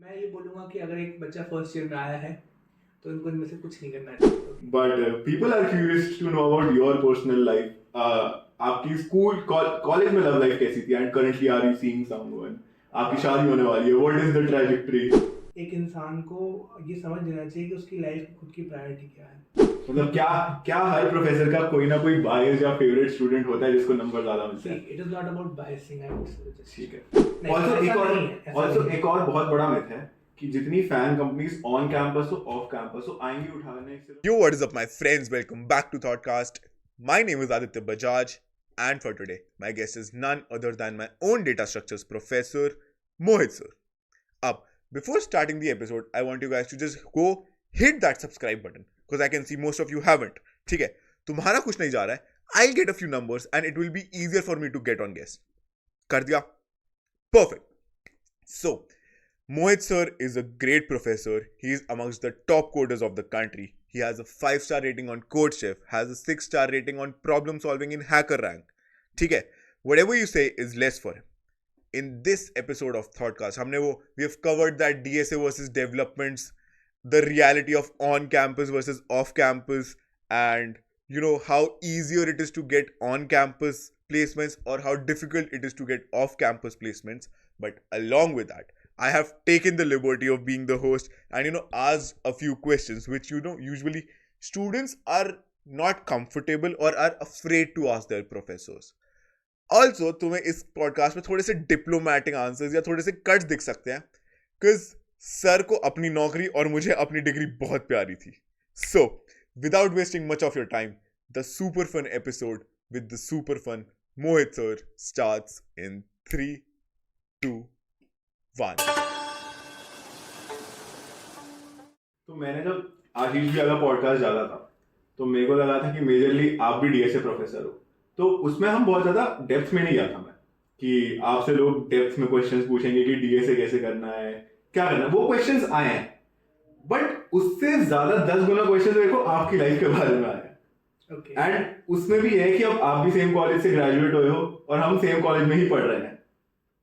मैं ये बोलूँगा कि अगर एक बच्चा फर्स्ट ईयर में आया है तो इनको इनमें से कुछ नहीं करना चाहिए। But people are curious to know about your personal life. आपकी स्कूल कॉलेज में लव लाइफ कैसी थी and currently are you seeing someone? आपकी शादी होने वाली है, व्हाट इज द ट्रैजेक्टरी? एक इंसान को ये समझ लेना चाहिए कि उसकी लाइफ की खुद की प्रायोरिटी क्या है। मतलब क्या क्या हर प्रोफेसर का कोई ना कोई बायस या फेवरेट स्टूडेंट होता है जिसको नंबर ज्यादा मिलते हैं? It is not about biasing, I would से। ठीक है। ऑल्सो एक और बहुत बड़ा मिथ है कि जितनी फैन कंपनीज ऑन कैंपस हो ऑफ कैंपस हो आएंगी उठाने सिर्फ। Yo, what is up, my friends? Welcome back to Thoughtcast. My name is Aditya Bajaj, and for today, my guest is none other than my own data structures professor, Mohit sir. Up, before starting the episode, I want you guys to just go hit that subscribe button because I can see most of you haven't. ठीक है, तुम्हारा कुछ नहीं जा रहा है. I'll get a few numbers and it will be easier for me to get on guest. कर दिया? Perfect. So, Mohit sir is a great professor. He is amongst the top coders of the country. He has a 5-star rating on CodeChef, has a 6-star rating on problem solving in HackerRank. ठीक है, whatever you say is less for him. In this episode of Thoughtcast, we have covered that DSA versus developments, the reality of on-campus versus off-campus, and how easier it is to get on-campus placements or how difficult it is to get off-campus placements. But along with that, I have taken the liberty of being the host and asked a few questions which usually students are not comfortable or are afraid to ask their professors. Also, तुम्हें इस podcast में थोड़े से diplomatic answers या थोड़े से cuts दिख सकते हैं बिकॉज सर को अपनी नौकरी और मुझे अपनी डिग्री बहुत प्यारी थी. So without wasting much of your time, the super fun episode with the super fun Mohit sir starts in 3, 2, 1. तो मैंने जब आशीष जी का पॉडकास्ट डाला था तो मेरे को लगा था कि मेजरली आप भी डीएसए प्रोफेसर हो, तो उसमें हम बहुत ज्यादा डेप्थ में नहीं गया था मैं कि आपसे लोग डेप्थ में क्वेश्चंस पूछेंगे कि डीएसए कैसे करना है, क्या करना है. वो क्वेश्चंस आए हैं बट उससे ज्यादा 10 गुना क्वेश्चंस मेरे को आपकी लाइफ के बारे में आए हैं. एंड उसमें भी है कि अब आप भी सेम कॉलेज से ग्रेजुएट हुए हो और हम सेम कॉलेज में ही पढ़ रहे हैं,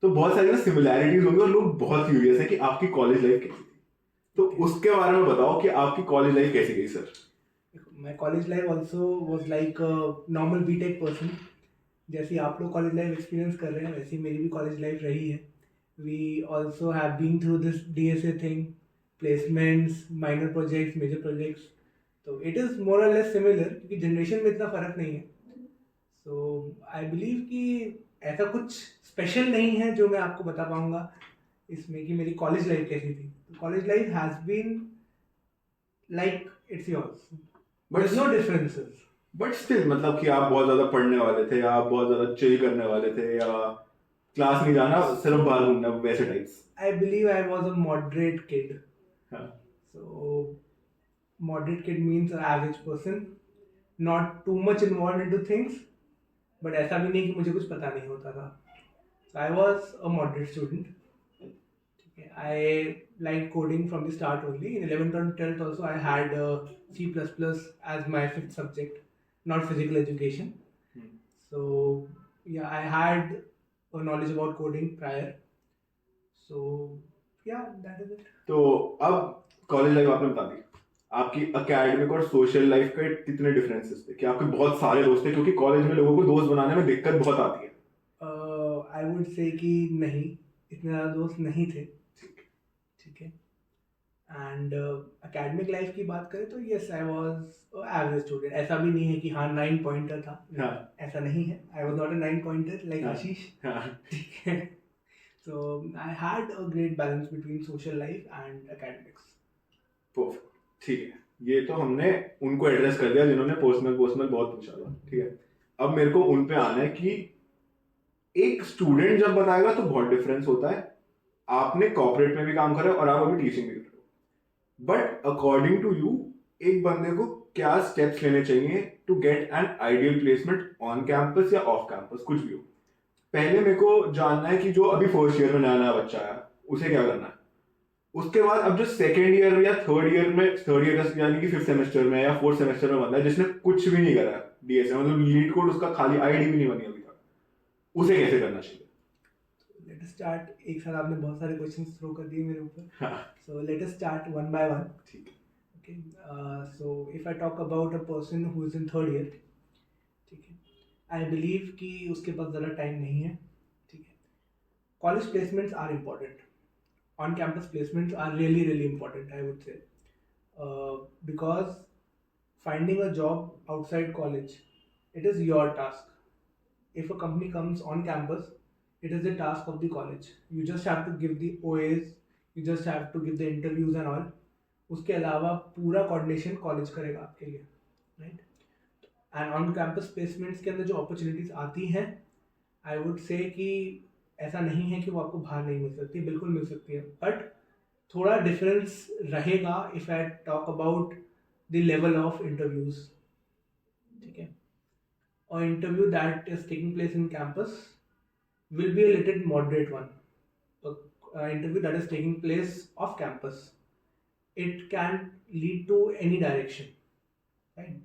तो बहुत सारी सिमिलैरिटीज होंगी और लोग बहुत क्यूरियस है कि आपकी कॉलेज लाइफ कैसी थी. तो उसके बारे में बताओ कि आपकी कॉलेज लाइफ कैसी गई sir. My college life also was like a normal BTech person. जैसे आप लोग कॉलेज लाइफ एक्सपीरियंस कर रहे हैं वैसे ही मेरी भी कॉलेज लाइफ रही है. We also have been through this DSA thing, placements, minor projects, major projects. तो it is more or less similar क्योंकि जनरेशन में इतना फ़र्क नहीं है. So I believe कि ऐसा कुछ स्पेशल नहीं है जो मैं आपको बता पाऊँगा इसमें कि मेरी कॉलेज लाइफ कैसी थी. College life has been like it's yours. There's no differences. But still मतलब कि आप बहुत ज्यादा पढ़ने वाले थे या आप बहुत ज्यादा चिल करने वाले थे या क्लास नहीं जाना सिर्फ बाहर घूमना वैसे types? I believe I was a moderate kid. हाँ. So moderate kid means an average person, not too much involved into things, but ऐसा भी नहीं कि मुझे कुछ पता नहीं होता था. So I was a moderate student. I liked coding from the start only. In 11th and 12th also I had C++ as my 5th subject, not physical education. So yeah, I had a knowledge about coding prior. So yeah, that is it. तो अब college life आपने बता दी, आपकी academic और social life के कितने differences थे? कि आपके बहुत सारे दोस्त थे क्योंकि कॉलेज में लोगों को दोस्त बनाने में दिक्कत बहुत आती है. I would say कि नहीं, इतने ज़्यादा दोस्त नहीं थे. ठीक है. एंड एकेडमिक लाइफ की बात करें तो yes I was average student. ऐसा भी नहीं है कि हाँ 9 पॉइंटर था. हाँ. ऐसा नहीं है. I was not a 9 pointer like हाँ. आशीष. हाँ. ठीक है. So I had a great balance between social life and academics. Perfect. ठीक है, ये तो हमने उनको एड्रेस कर दिया जिन्होंने पर्सनल बहुत पूछा था. ठीक है, अब मेरे को उन पे आना है कि एक स्टूडेंट जब बताएगा तो बहुत डिफरेंस होता है. आपने कॉर्पोरेट में भी काम करा और आप अभी टीचिंग भी कर रहे हो, बट अकॉर्डिंग टू यू एक बंदे को क्या स्टेप्स लेने चाहिए to get an ideal placement on campus या ऑफ कैंपस, कुछ भी हो? पहले मेरे को जानना है कि जो अभी फर्स्ट ईयर में नया नया बच्चा है उसे क्या करना है. उसके बाद अब जो सेकेंड ईयर या थर्ड ईयर यानी कि 5th सेमेस्टर में या 4th सेमेस्टर में बंदा है जिसने कुछ भी नहीं करा डीएसए, मतलब लीड कोड उसका खाली आईडी भी नहीं बनी अभी तक, उसे कैसे करना चाहिए? लेट अस स्टार्ट, एक साथ आपने बहुत सारे क्वेश्चंस थ्रो कर दिए मेरे ऊपर, हाँ, so let us start one by one. ठीक है. Okay, so if I talk about a person who is in third year, ठीक है, I believe कि उसके पास ज़्यादा टाइम नहीं है. ठीक है, college placements are important, on campus placements are really really important, I would say, because finding a job outside college, it is your task. If a company comes on campus, it is the task of the college. You just have to give the OAs, you just have to give the interviews and all. उसके अलावा पूरा coordination college करेगा आपके लिए, right. And on campus placements के अंदर जो opportunities आती हैं, आई वुड से कि ऐसा नहीं है कि वो आपको बाहर नहीं मिल सकती, बिल्कुल मिल सकती है, बट थोड़ा डिफरेंस रहेगा if I talk about the level of interviews. ठीक है, और interview that is taking place in campus will be a little moderate one. Interview that is taking place off campus, it can lead to any direction, right?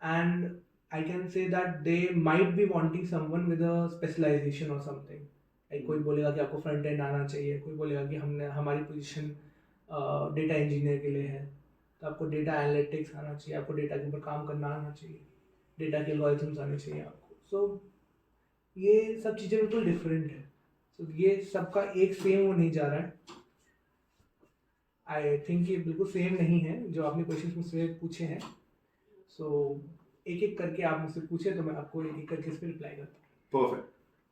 And I can say that they might be wanting someone with a specialization or something. Like कोई बोलेगा कि आपको front end आना चाहिए, कोई बोलेगा कि हमारी पोजीशन डेटा इंजीनियर के लिए है, तो आपको डेटा एनालिटिक्स आना चाहिए, आपको डेटा के ऊपर काम करना आना चाहिए, डेटा के एल्गोरिथम्स आने चाहिए आपको. सो ये सब चीज़ें बिल्कुल डिफरेंट है. सो ये सबका एक सेम वो नहीं जा रहा है. आई थिंक ये बिल्कुल सेम नहीं है जो आपने क्वेश्चन मुझसे पूछे हैं. सो एक एक करके आप मुझसे पूछे तो मैं आपको एक एक करके इस पर रिप्लाई करता हूँ. परफेक्ट.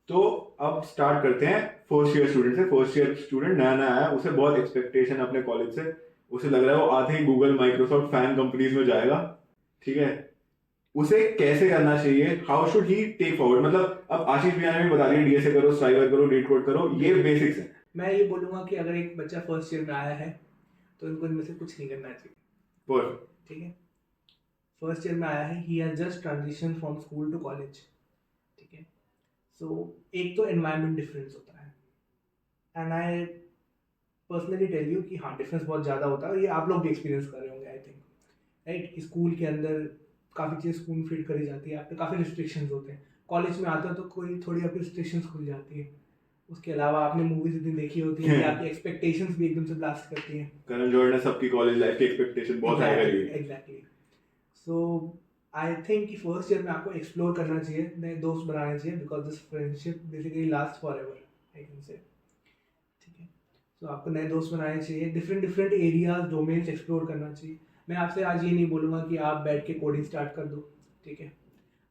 तो अब स्टार्ट करते हैं फर्स्ट ईयर स्टूडेंट से. फर्स्ट ईयर स्टूडेंट नया नया आया, उसे बहुत एक्सपेक्टेशन अपने कॉलेज से, उसे लग रहा है वो आते ही गूगल माइक्रोसॉफ्ट फैन कंपनीज में जाएगा. ठीक है, उसे कैसे करना चाहिए, how should he take forward. मतलब अब आशीष भैया ने भी बता दिया डीएसए करो, स्ट्राइवर करो, डेट कोड करो, ये बेसिक्स है. मैं ये बोलूँगा कि अगर एक बच्चा फर्स्ट ईयर में आया है तो इनको इनमें से कुछ नहीं करना चाहिए. परफेक्ट. ठीक है, फर्स्ट ईयर में आया है, he has just transition from school to college. ठीक है, सो एक तो एनवायरनमेंट डिफरेंस होता है, and I personally tell you कि हाँ डिफरेंस बहुत ज़्यादा होता है, और ये आप लोग भी एक्सपीरियंस कर रहे होंगे आई थिंक, राइट. स्कूल के अंदर काफ़ी चीज़ें स्पून फीड करी जाती है, आप पे काफ़ी रिस्ट्रिक्शंस होते हैं. कॉलेज में आते हो तो कोई थोड़ी आपकी रिस्ट्रिक्शंस खुल जाती है. उसके अलावा आपने मूवीज इतनी देखी होती है कि आपकी एक्सपेक्टेशंस भी एकदम से ब्लास्ट करती हैं. करण जौहर ने सबकी कॉलेज लाइफ की एक्सपेक्टेशन बहुत हाई करी है. एग्जैक्टली. सो आई थिंक कि फर्स्ट ईयर में आपको एक्सप्लोर करना चाहिए, नए दोस्त बनाने चाहिए, because this friendship basically last for ever, I can say. ठीक है, सो आपको नए दोस्त बनाने चाहिए, different different areas domains explore करना चाहिए. मैं आपसे आज ये नहीं बोलूँगा कि आप बैठ के कोडिंग स्टार्ट कर दो. ठीक है,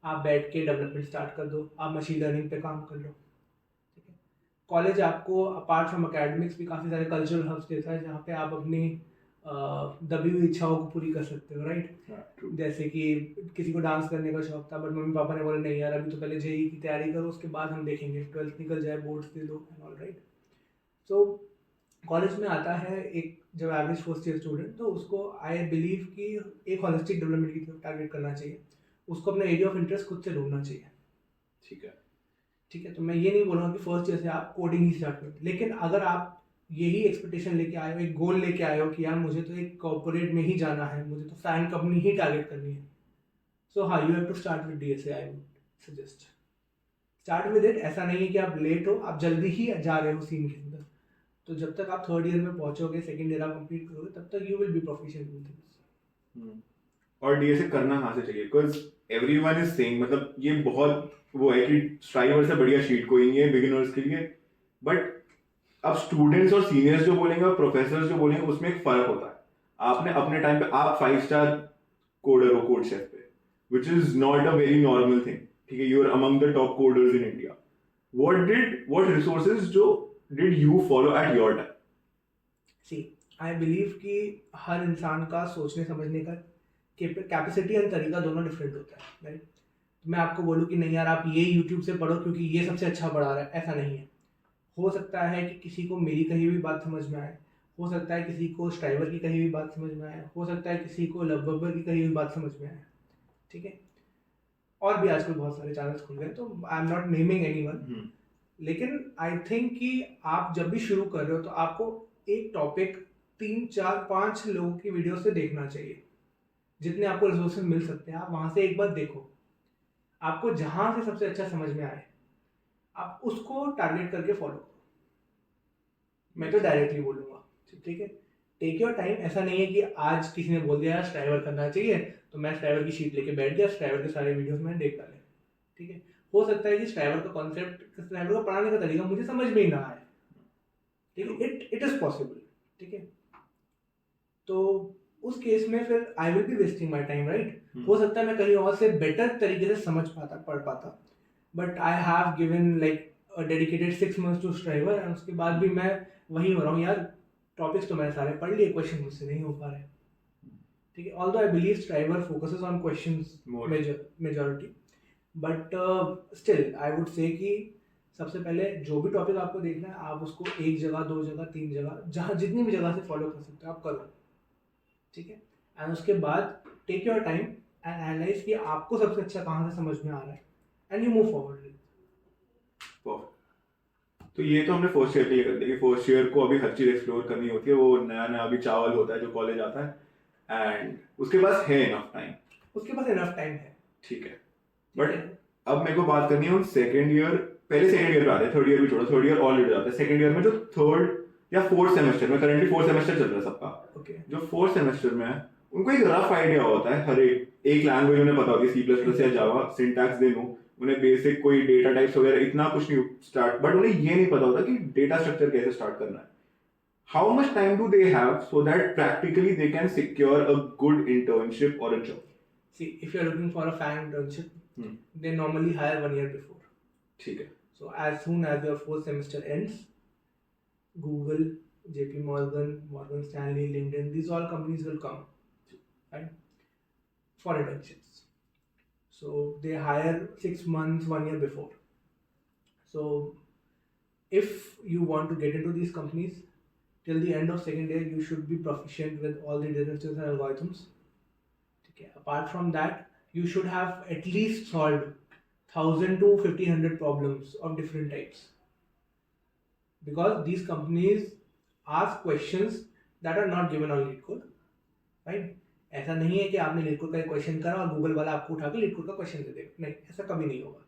आप बैठ के डेवलपमेंट स्टार्ट कर दो, आप मशीन लर्निंग पे काम कर लो. ठीक है, कॉलेज आपको अपार्ट फ्रॉम एकेडमिक्स भी काफ़ी सारे कल्चरल हब्स देता है जहाँ पे आप अपनी दबी हुई इच्छाओं को पूरी कर सकते हो, राइट. जैसे कि किसी को डांस करने का शौक था, बट मम्मी पापा ने बोला नहीं यार अभी तो पहले जेईई की तैयारी करो, उसके बाद हम देखेंगे, 12th निकल जाए, बोर्ड्स दे दो and all, right. So college में आता है एक जब एवरेज फर्स्ट ईयर स्टूडेंट, तो उसको आई बिलीव कि एक होलिस्टिक डेवलपमेंट की तरफ टारगेट करना चाहिए. उसको अपना एरिया ऑफ इंटरेस्ट खुद से ढूंढना चाहिए. ठीक है. ठीक है, तो मैं ये नहीं बोलूँगा कि फर्स्ट ईयर से आप कोडिंग ही स्टार्ट करें, लेकिन अगर आप यही एक्सपेक्टेशन लेके आए हो, एक गोल लेके आए हो कि यार मुझे तो एक कॉर्पोरेट में ही जाना है, मुझे तो फैन कंपनी ही टारगेट करनी है, सो हाँ you have to start with DSA. I would suggest start with it. ऐसा नहीं है कि आप लेट हो, आप जल्दी ही जा रहे हो सीन के अंदर. तो जब तक आप थर्ड ईयर में पहुंचोगे, सेकंड ईयर आप कंप्लीट करोगे, तब तक you will be proficient in things. और डीएसए करना कहाँ से चाहिए, बिकॉज एवरीवन इज सेइंग, मतलब ये बहुत वो है कि स्ट्राइवर से बढ़िया शीट कोई नहीं है बिगिनर्स के लिए. बट अब स्टूडेंट्स और सीनियर्स जो बोलेंगे और प्रोफेसर्स जो बोलेंगे उसमें एक फर्क होता है. आपने अपने टाइम पे आप 5-स्टार कोडर हो कोड शेफ पे, which is not a very normal thing. ठीक है, you are among the top coders in India. What resources जो did you follow at your time? See, I believe कि हर इंसान का सोचने समझने का कैपेसिटी और तरीका दोनों डिफरेंट होता है, राइट. तो मैं आपको बोलूँ कि नहीं यार आप ये यूट्यूब से पढ़ो क्योंकि ये सबसे अच्छा पढ़ा रहा है, ऐसा नहीं है. हो सकता है कि किसी को मेरी कही हुई बात समझ में आए, हो सकता है किसी को स्ट्राइवर की कही हुई बात समझ में आए, हो सकता है किसी को लवबर की कही हुई बात समझ में आए. ठीक है, और भी आजकल बहुत सारे चैनल्स खुल गए, तो I am not naming anyone. लेकिन आई थिंक कि आप जब भी शुरू कर रहे हो तो आपको एक टॉपिक 3-4-5 लोगों की वीडियो से देखना चाहिए. जितने आपको रिसोर्सेज मिल सकते हैं आप वहाँ से एक बार देखो, आपको जहाँ से सबसे अच्छा समझ में आए आप उसको टारगेट करके फॉलो करो. मैं तो डायरेक्टली बोलूँगा, ठीक है, टेक योर टाइम। ऐसा नहीं है कि आज किसी ने बोल दिया स्ट्राइवर करना चाहिए तो मैं स्ट्राइवर की शीट लेके बैठ गया, स्ट्राइवर के सारे वीडियोस मैंने देख डाले, ठीक है। हो सकता है कि स्ट्राइवर का कॉन्सेप्ट, स्ट्राइवर का पढ़ाने का तरीका मुझे समझ में ही ना आए, ठीक है, इट इज़ पॉसिबल, ठीक है। तो उस केस में फिर I will be wasting my time, right. हो सकता है मैं कहीं और से बेटर तरीके से समझ पाता, पढ़ पाता, but I have given like dedicated 6 months to Striver, and उसके बाद भी मैं वही हो रहा हूँ यार, टॉपिक्स तो मैंने सारे पढ़ लिए, क्वेश्चन मुझसे नहीं हो पा रहे, ठीक है। Although I believe striver focuses on questions majority, but still I would से कि सबसे पहले जो भी टॉपिक आपको देखना है आप उसको 1 जगह 2 जगह 3 जगह, जहाँ जितनी भी जगह से फॉलो कर सकते हो आप करो, ठीक है। एंड उसके बाद take your time and analyse कि आपको सबसे अच्छा कहाँ से समझ में आ रहा है, एंड यू मूव फॉरवर्ड। तो ये तो हमने फर्स्ट ईयर के लिए कर दिया कि फर्स्ट ईयर को अभी हर चीज एक्सप्लोर करनी होती है, वो नया नया अभी चावल होता है जो कॉलेज आता है, एंड उसके पास है इनफ टाइम, उसके पास इनफ टाइम है, ठीक है। बट अब मेरे को बात करनी है उन सेकेंड ईयर, पहले सेकेंड ईयर पे आते हैं, थर्ड ईयर भी छोड़ो, थर्ड ईयर ऑलरेडी जाता है, सेकेंड ईयर में जो थर्ड या फोर्थ सेमेस्टर में, करंटली फोर्थ सेमेस्टर चल रहा है सबका, ओके। जो फोर्थ सेमेस्टर में है उनको एक रफ आइडिया होता है, हर एक लैंग्वेज उन्हें पता होती है, C++ या जावा, सिंटैक्स दे नो, उन्हें बेसिक कोई डेटा टाइप्स वगैरह इतना कुछ नहीं स्टार्ट, बट उन्हें ये नहीं पता होता कि डेटा स्ट्रक्चर कैसे स्टार्ट करना है। How much time do they have so that practically they can secure a good internship or a job? See, if you are looking for a FANG internship, they normally hire 1 year before. ठीक है। So as soon as your 4th semester ends, Google, JP Morgan, Morgan Stanley, LinkedIn, these all companies will come, right, for internships. So they hire 6 months, 1 year before. So if you want to get into these companies, till the end of second year, you should be proficient with all the derivatives and algorithms. Okay. Apart from that, you should have at least solved 1000 to 1500 problems of different types, because these companies ask questions that are not given on LeetCode, right? ऐसा नहीं है कि आपने LeetCode का एक question करा और Google वाला आपको उठा के LeetCode का क्वेश्चन दे देगा, नहीं, ऐसा कभी नहीं होगा,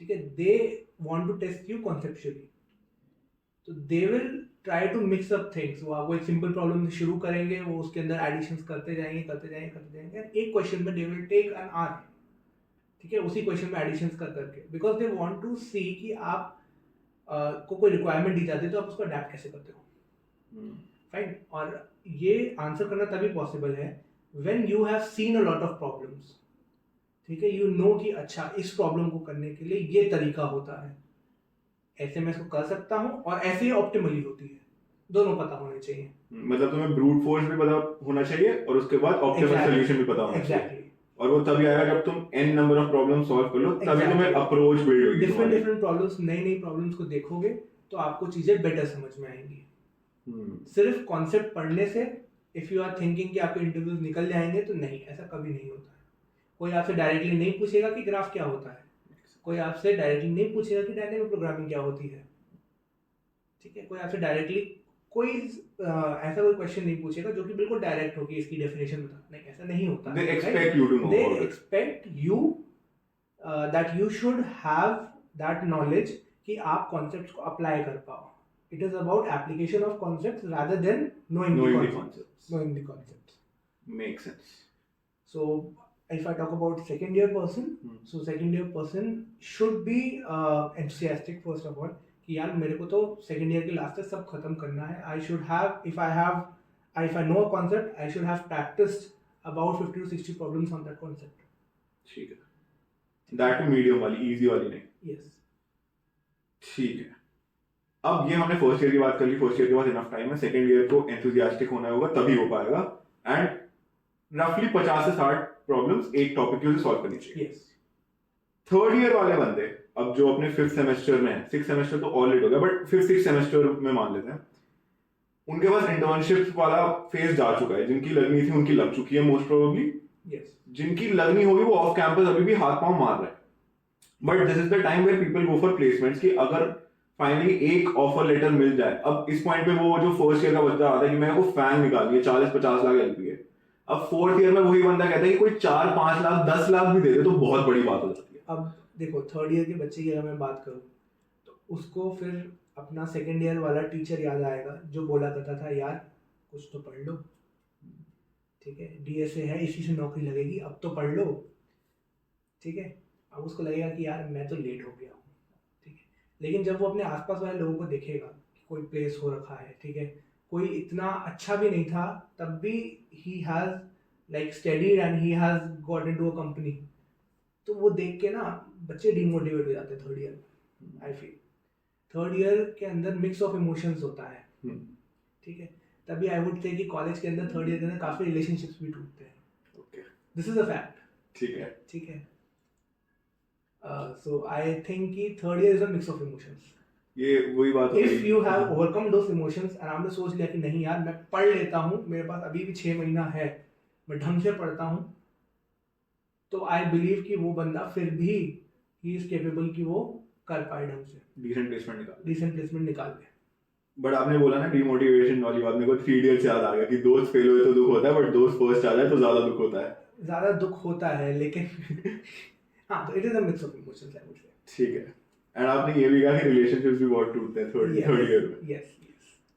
ठीक है। They want to test you conceptually, तो they will try to mix up things. वो आपको एक सिंपल प्रॉब्लम से शुरू करेंगे, वो उसके अंदर एडिशंस करते जाएंगे, एक क्वेश्चन में they will take an hour, ठीक है, उसी क्वेश्चन में एडिशंस करके, because they want to see कि आप को कोई रिक्वायरमेंट दी जाती है तो आप उसको अडेप्ट कैसे करते हो, फाइन। और ये आंसर करना तभी पॉसिबल है when you have seen a lot of problems, ठीक है, यू नो कि अच्छा इस प्रॉब्लम को करने के लिए ये तरीका होता है, ऐसे मैं इसको कर सकता हूँ, और ऐसे ही ऑप्टिमली होती है, दोनों पता होने चाहिए। मतलब तुम्हें ब्रूट फोर्स भी पता होना चाहिए और उसके बाद ऑप्टिमल सॉल्यूशन भी पता होना चाहिए, और वो तभी आएगा जब तुम n number of problem solve कर लो, तभी तुम्हें अप्रोच बिल्ड होगी। डिफरेंट प्रॉब्लम्स, नई प्रॉब्लम्स को देखोगे तो आपको चीजें बेटर समझ में आएंगी। सिर्फ कॉन्सेप्ट पढ़ने से इफ यू आर थिंकिंग कि आपके इंटरव्यूज निकल जाएंगे, तो नहीं, ऐसा कभी नहीं होता है। कोई आपसे डायरेक्टली नहीं पूछेगा कि ग्राफ क्या होता है, कोई आपसे डायरेक्टली नहीं पूछेगा कि डायनेमिक प्रोग्रामिंग क्या होती है, ठीक है, कोई आपसे डायरेक्टली कोई ऐसा कोई क्वेश्चन नहीं पूछेगा जो कि बिल्कुल डायरेक्ट हो कि इसकी डेफिनेशन बता, नहीं, ऐसा नहीं होता। They expect you to know. They expect you that you should have that knowledge कि आप कॉन्सेप्ट्स को अप्लाई कर पाओ। It is about application of concepts rather than knowing the concepts. Knowing the concepts. Makes sense. So if I talk about second year person, so second year person should be enthusiastic first of all, कि यार मेरे को तो second year के last तक सब खत्म करना है। I should have, if I know a concept, I should have practised about 50 to 60 problems on that concept, ठीक है, दैट मीडियम वाली, इजी वाली नहीं। यस, ठीक है। अब ये हमने फर्स्ट ईयर की बात कर ली, फर्स्ट ईयर के बाद इनफ टाइम है, सेकेंड ईयर को एंथुसियास्टिक होना होगा तभी हो पाएगा, एंड रफली 50 से 60 प्रॉब्लम्स एक टॉपिक की सॉल्व करनी चाहिए। यस। थर्ड ईयर वाले बंदे अब जो अपने 5th सेमेस्टर में है, 6th सेमेस्टर तो ऑलरेडी हो गया, बट 5th 6th सेमेस्टर में मान लेते हैं, उनके पास इंटर्नशिप वाला फेज जा चुका है, जिनकी लगनी थी उनकी लग चुकी है मोस्ट प्रोबेबली, यस, जिनकी लगनी होगी वो ऑफ कैंपस अभी भी हाथ पांव मार रहे हैं, but this is the time where people go for placements, कि अगर फाइनली एक ऑफर लेटर मिल जाए। अब इस पॉइंट पे वो जो फर्स्ट ईयर का बच्चा आता है कि मेरे को फैंग निकालनी है, 40-50 लाख एलपीए, अब फोर्थ ईयर में वही बंदा कहता है कि कोई 4-5 लाख 10 लाख भी दे दे तो बहुत बड़ी बात हो जाती है। अब देखो थर्ड ईयर के बच्चे की अगर मैं बात करूँ तो उसको फिर अपना सेकेंड ईयर वाला टीचर याद आएगा जो बोला करता था यार कुछ तो पढ़ लो, ठीक है, DSA है इसी से नौकरी लगेगी, अब तो पढ़ लो, ठीक है। अब उसको लगेगा कि यार मैं तो लेट हो गया हूँ, ठीक है। लेकिन जब वो अपने आसपास वाले लोगों को देखेगा कि कोई प्लेस हो रखा है, ठीक है, कोई इतना अच्छा भी नहीं था तब भी he has like studied and he has got into a company, तो वो देख के ना बच्चे डिमोटिवेट हो जाते हैं थर्ड ईयर में। आई फील थर्ड ईयर के अंदर मिक्स ऑफ इमोशंस होता है, ठीक है। तभी आई वुड से कि कॉलेज के अंदर थर्ड ईयर के अंदर काफ़ी रिलेशनशिप्स भी टूटते हैं, okay, this is a fact, ठीक है, ठीक है। सो आई थिंक कि third year is a mix of emotions. ये वही बात हो इफ गई। You have overcome those emotions and आपने सोच लिया कि नहीं यार मैं पढ़ लेता हूँ, मेरे पास अभी भी 6 महीना है, मैं ढंग से पढ़ता हूँ, तो आई बिलीव कि वो बंदा फिर भी ही इज केपेबल कि वो कर पाए ढंग से डिसेंट प्लेसमेंट निकाल ले। बट आपने बोला ना डिमोटिवेशन वाली बात, मेरे को 3 इयर्स याद आ गया कि दोस्त फेल हुए तो दुख होता है, बट दोस्त फर्स्ट आ जाए तो ज्यादा दुख होता है। ज़्यादा दुख होता है लेकिन हाँ, तो it is a mix of emotions I would से। ठीक है। एंड आपने ये भी कहा कि रिलेशनशिप्स भी बहुत टूटते हैं थर्ड ईयर में। Yes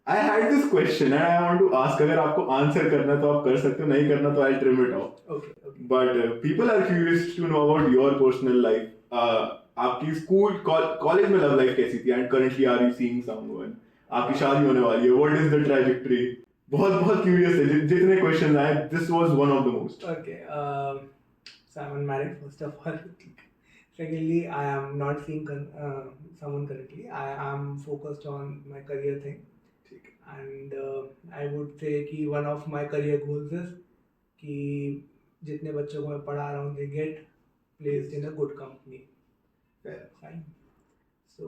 I had this question and I want to ask, अगर आपको आंसर करना है तो आप कर सकते हो, नहीं करना तो I'll trim it off. Okay But people are curious to know about your personal life. आपकी स्कूल कॉलेज में लव लाइफ कैसी थी, and currently are you seeing someone? आपकी शादी होने वाली है, what is the trajectory? बहुत बहुत curious है, जितने questions आए, this was one of the most. Okay, so I'm unmarried first of all. Secondly, I am not seeing someone currently. I am focused on my career thing. And I would say कि one of my career goals is कि जितने बच्चों को मैं पढ़ा रहा हूँ they get placed in a good company. Fair. Fine. So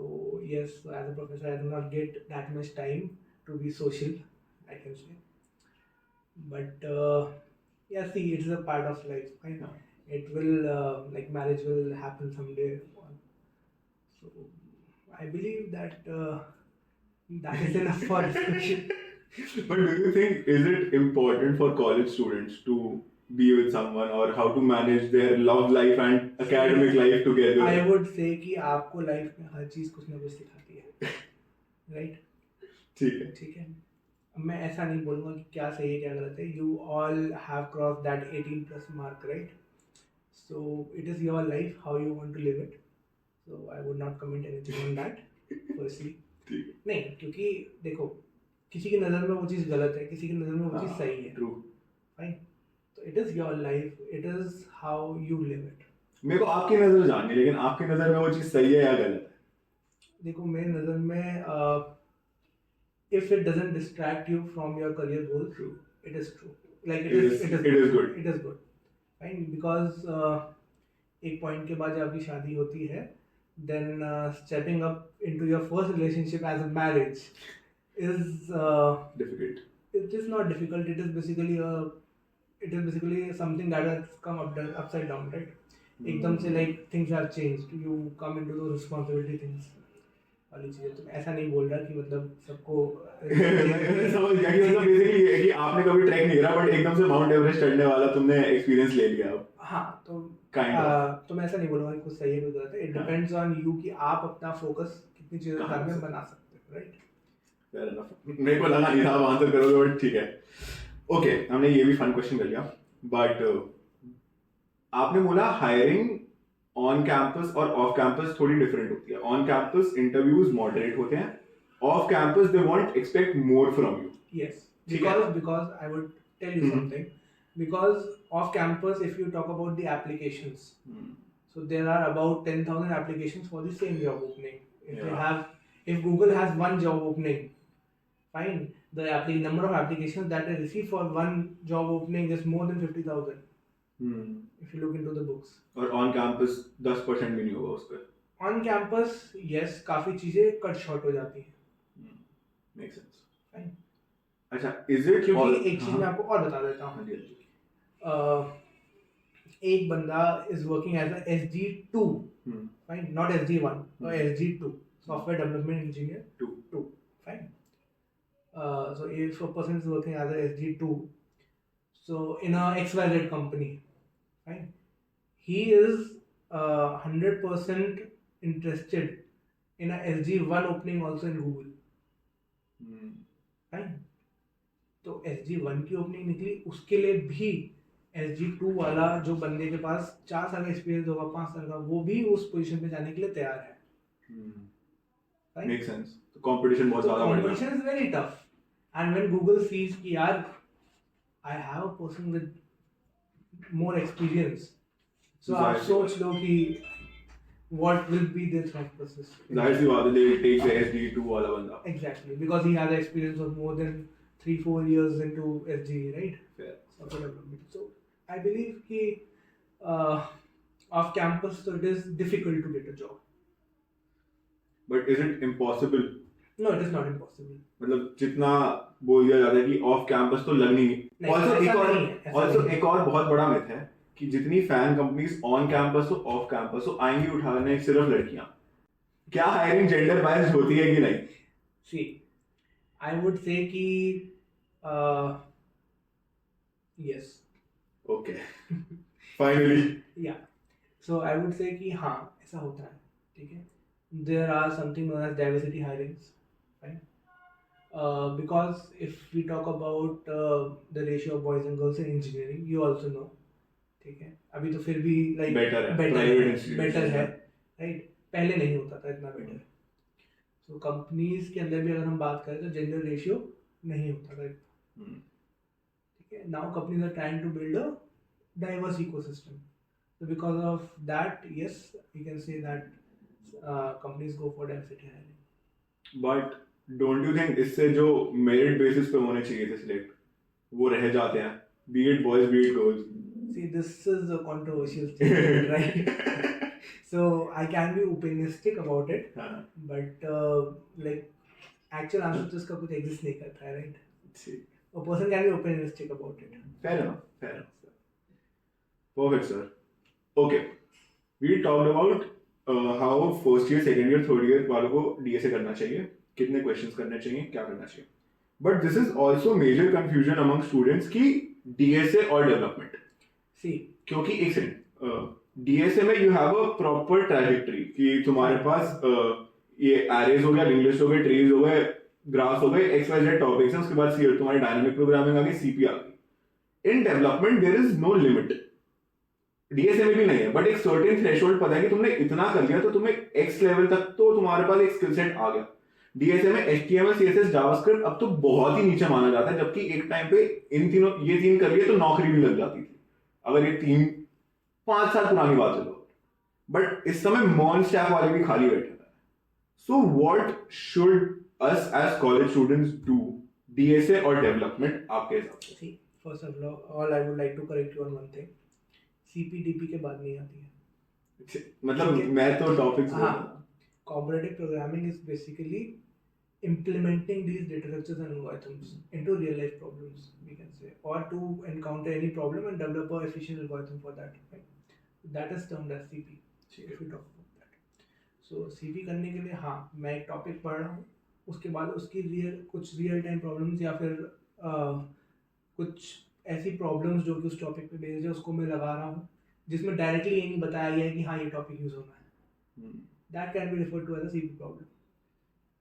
yes, as a professor I do not get that much time to be social, I can say. But yeah, see, it is a part of life. Fine. Yeah. It will like marriage will happen someday. So I believe that that is enough for discussion. But do you think, is it important for college students to be with someone, or how to manage their love life and academic life together? I would say कि आपको life में हर चीज़ कुछ ना कुछ सिखाती है, right? ठीक है, ठीक है। अब मैं ऐसा नहीं बोलूँगा कि क्या सही है क्या गलत है। You all have crossed that 18+ mark, right? So it is your life, how you want to live it. So I would not comment anything on that. Firstly, नहीं, क्योंकि देखो किसी की नज़र में वो चीज़ गलत है, किसी की नज़र में वो चीज़ सही है। True, fine. तो it is your life, it is how you live it. मेरे को आपकी नज़र जाननी, लेकिन आपकी नज़र में वो चीज़ सही है या गलत है? देखो मेरी नज़र में if it doesn't distract you from your career goals, it is true. Like it is good. It is good. Fine, because एक point के बाद जब आपकी शादी होती है, then stepping up into your first relationship as a marriage is difficult. It is not difficult. It is basically something that has come upside down, right? एकदम से like things have changed. You come into those responsibility things. वाली चीज़ें। तो ऐसा नहीं बोल रहा कि मतलब सबको समझ गया कि मतलब बेसिकली ये है कि आपने कभी ट्रैक नहीं करा, बट एकदम से माउंट एवरेस्ट चढ़ने वाला तुमने एक्सपीरियंस ले लिया अब। हाँ, तो तो मैं ऐसा नहीं बोलूँगा कि कुछ सही है कुछ गलत है। इट डिपेंड्स ऑन यू कि आप अपना फोकस कितनी चीज़ों के बारे में बना सकते हो, राइट? Fair enough. मेरे को लगा नहीं था आप आंसर करोगे, बट ठीक है। ओके, हमने ये भी फन क्वेश्चन कर लिया, बट आपने बोला हायरिंग ऑन कैंपस और ऑफ कैंपस थोड़ी डिफरेंट होती है। ऑन कैंपस इंटरव्यूज मॉडरेट होते हैं, off campus they want expect more from you. Yes, because I would tell you something. Because off campus, if you talk about the applications, so there are about 10,000 applications for the same job opening. If Google has one job opening, fine, the number of applications that they receive for one job opening is more than 50,000. If you look into the books. और on campus 10% भी नहीं होगा उस पर। On campus yes, काफी चीजें cut short हो जाती हैं। Make sense. फाइन। अच्छा, इज इट क्योंकि एक चीज मैं आपको और बता देता हूँ। एक बंदा is working as a SG2, fine, not SG1, or SG2, software development engineer 2, fine. So if a person is working as a SG2, so in a XYZ company, fine, he is 100% interested in a SG1 opening also in Google. Fine. तो SG1 की opening निकली, उसके लिए भी SG2 वाला जो बंदे के पास 4 साल का एक्सपीरियंस होगा, 5 साल का, वो भी उस पोजीशन पे जाने के लिए तैयार है। Right? Make sense. तो कंपटीशन बहुत So ज्यादा बढ़ गया। competition is very tough. And when Google sees कि यार I have a person with more experience, so आप जाहिर सी सोच लो कि what will be their thought process. जाहिर सी बात है, they take the SG2 वाला बंदा। Exactly, because he has experience of more than 3-4 years into SGE, right? Fair. Software development. So I believe कि off campus, so it is difficult to get a job. But is it impossible? No, it is not impossible. मतलब जितना बोल दिया जाता है कि off campus तो लगनी नहीं। Also एक और बहुत बड़ा मिथ है कि जितनी फैन कंपनीज ऑन कैंपस हो ऑफ कैंपस हो आएंगी उठाने सिर्फ लड़कियां। क्या हायरिंग जेंडर बायस्ड होती है कि नहीं? See, I would say कि yes. Okay. Finally. Yeah. So I would say कि हाँ ऐसा होता है, ठीक है. There are something known as diversity hirings, right? Because if we talk about the ratio of boys and girls in engineering, you also know, ठीक है. अभी तो फिर भी like Better है, better private है, institutions better है, में। right? पहले नहीं होता था इतना better. So companies के अंदर भी अगर हम बात करें तो gender ratio नहीं होता था इतना. ठीक है. Now companies are trying to build a diverse ecosystem. So because of that, yes, we can say that companies go for diversity hiring. But don't you think इससे जो मेरिट बेसिस पे होने चाहिए थे सिलेक्ट वो रह जाते हैं, be it boys be it girls? See, this is a controversial statement, right? So I can be opinionistic about it, but like actual answer तो इसका कुछ exist नहीं करता है, right? ठीक। A person can be opinionistic about it. Fair enough, fair enough. Perfect, sir. Okay, we talked about how first year, second year, third year वालों को DSA करना चाहिए, कितने questions करने चाहिए, क्या करना चाहिए. But this is also major confusion among students कि DSA और development. See, क्योंकि एक सेकंड, DSA में you have a proper trajectory कि तुम्हारे पास ये arrays हो गया, linked list हो गए, trees हो गए, graphs हो गए, XYZ topics हैं, उसके बाद तुम्हारी dynamic programming आ गई, CP आ गई. In development there is no limit. DSA में भी नहीं है, बट एक सर्टेन थ्रेशोल्ड पता है कि तुमने इतना कर लिया तो तुम्हें X लेवल तक तो तुम्हारे पास एक स्किल सेट आ गया. DSA में HTML, CSS, जावास्क्रिप्ट अब तो बहुत ही नीचे माना जाता है, जबकि एक टाइम पे ये तीन कर लिए तो नौकरी भी लग जाती थी, अगर ये 5 साल पुरानी बात है. बट इस समय मॉन स्टैफ वाले भी खाली बैठे हैं. So what should us as college students do, DSA और डेवलपमेंट आपके हिसाब से? see, first of all, I would like to correct you on one thing. CPDP के बाद नहीं आती है. मतलब मैं तो topics Comparative programming is basically implementing these data structures and algorithms into real life problems, we can say, or to encounter any problem and develop a efficient algorithm for that, right? That is termed as CP, if we talk about that. So CP करने के लिए हाँ मैं एक topic पढ़ रहा हूँ, उसके बाद उसकी कुछ रियल टाइम प्रॉब्लम्स या फिर कुछ ऐसी प्रॉब्लम्स जो कि उस टॉपिक पे बेस्ड है उसको मैं लगा रहा हूँ, जिसमें डायरेक्टली ये नहीं बताया गया है कि हाँ ये टॉपिक यूज होना है. That can be referred to as a CP problem.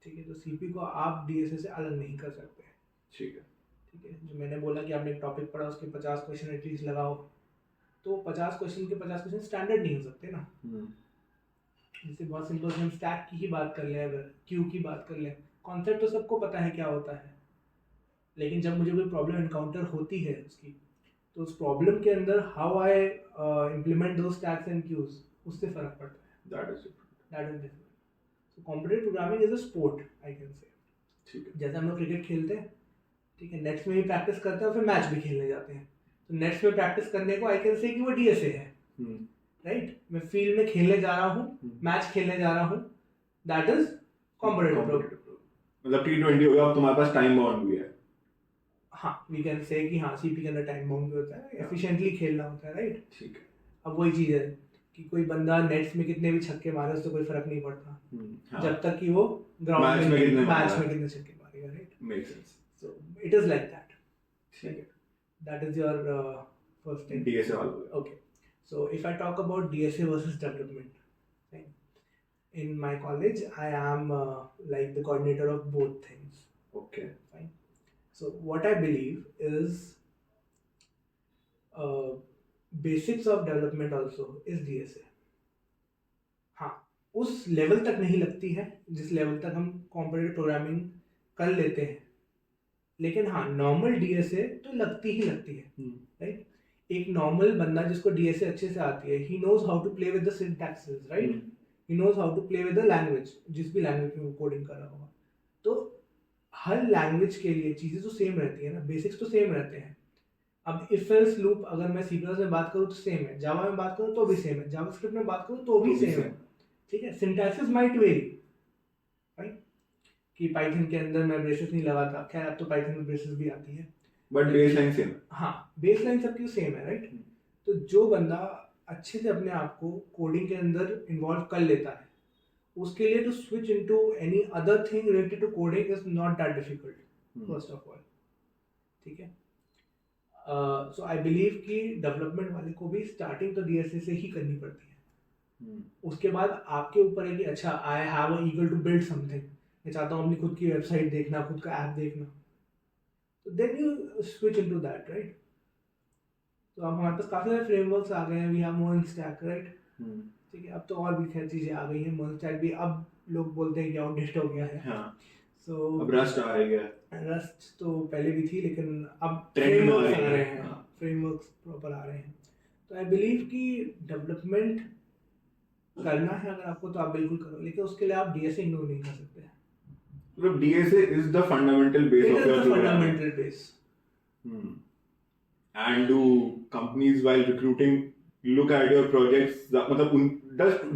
ठीक है. तो CP को आप DSA से अलग नहीं कर सकते. ठीक है. ठीक है. जो मैंने बोला कि आपने एक टॉपिक पढ़ा उसके 50 क्वेश्चन एटलीस्ट लगाओ, तो 50 क्वेश्चन के 50 क्वेश्चन स्टैंडर्ड नहीं हो सकते ना. जैसे बहुत सिंपल से हम स्टैक की ही बात कर लें, अगर क्यू की बात कर लें, कॉन्सेप्ट तो सबको पता है क्या होता है, लेकिन जब मुझे कोई प्रॉब्लम एनकाउंटर होती है उसकी, तो उस प्रॉब्लम के अंदर हाउ आई इम्प्लीमेंट दो स्टैक्स एंड क्यूज, उससे फर्क पड़ता है. That is different. So competitive programming is a sport, I can say. ठीक है. जैसे हम लोग क्रिकेट खेलते हैं, ठीक है, नेट्स में भी प्रैक्टिस करते हैं और फिर मैच भी खेलने जाते हैं. तो नेट्स में प्रैक्टिस करने को आई कैन से कि वो DSA है, राइट. मैं फील्ड में खेलने जा रहा हूँ, मैच खेलने जा रहा हूँ, दैट इज कॉम्पिटिटिव प्रोग्रामिंग. मतलब T20 हो गया, अब तुम्हारे पास टाइम बाउंड भी है. हाँ, वी कैन से कि हाँ CP के अंदर टाइम बाउंड भी होता है, एफिशिएंटली खेलना होता है, राइट. ठीक है. अब वही चीज़ है कि कोई बंदा नेट्स में कितने भी छक्के मारे उससे कोई फर्क नहीं पड़ता, हाँ. जब तक कि वो ग्राउंड में कितने छक्के मारेगा, right. Make sense. So it is like that. ठीक है. That is your first thing. DSA वाला. Okay. So if I talk about DSA versus development, right? In my college, I am like the coordinator of both things. Okay. Fine. So what I believe is basics of development also is DSA. हाँ, उस level तक नहीं लगती है जिस level तक हम competitive programming कर लेते हैं, लेकिन हाँ नॉर्मल डीएसए तो लगती ही लगती है, राइट. एक नॉर्मल बंदा जिसको डीएसए अच्छे से आती है, he knows how to play with the syntaxes, right. He knows how to play with the language, जिस भी लैंग्वेज में वो कोडिंग कर रहा होगा. तो हर लैंग्वेज के लिए चीज़ें तो सेम रहती है ना, बेसिक्स तो सेम रहते हैं. अब इफ एल्स लूप अगर मैं सी प्लस में बात करूँ तो सेम है, जावा में बात करूँ तो भी सेम है, जावास्क्रिप्ट में बात करूँ तो भी सेम है, ठीक है. Syntaxes might very, right. कि पाइथन के अंदर मैं ब्रेसेस नहीं लगाता, खैर अब तो पाइथन में ब्रेसेस भी आती है, बट बेसलाइन सेम. हाँ, बेसलाइन सबकी सेम है, राइट. तो जो बंदा अच्छे से अपने आप को कोडिंग के अंदर इन्वॉल्व कर लेता है, उसके लिए to switch into any other thing related to coding is not that difficult, first of all, ठीक है. सो आई बिलीव कि डेवलपमेंट वाले को भी स्टार्टिंग तो डीएसए से ही करनी पड़ती है. उसके बाद आपके ऊपर है कि अच्छा I have a eagle to build something, मैं चाहता हूँ अपनी खुद की वेबसाइट देखना, खुद का ऐप देखना, तो then you switch into that, right. तो अब हमारे पास काफ़ी सारे फ्रेमवर्क्स आ गए हैं, वी हैव मोन स्टैक, राइट. ठीक है, अब तो और भी खैर चीज़ें आ गई हैं, मोन स्टैक भी अब लोग बोलते हैं कि आउटडेटेड हो गया है. हाँ. सो अब रस्ट आ गया. रस्ट तो पहले भी थी, लेकिन अब ट्रेंड में आ फ्रेमवर्क्स आ रही रहे है. हैं, फ्रेमवर्क्स प्रॉपर आ रहे हैं. तो आई बिलीव कि डेवलपमेंट करना है अगर आपको तो आप बिल्कुल करो, लेकिन उसके लिए आप डीएसए इग्नोर नहीं कर सकते. मतलब DSA is the fundamental base It of is your the program. fundamental base. And do companies while recruiting look at your projects? मतलब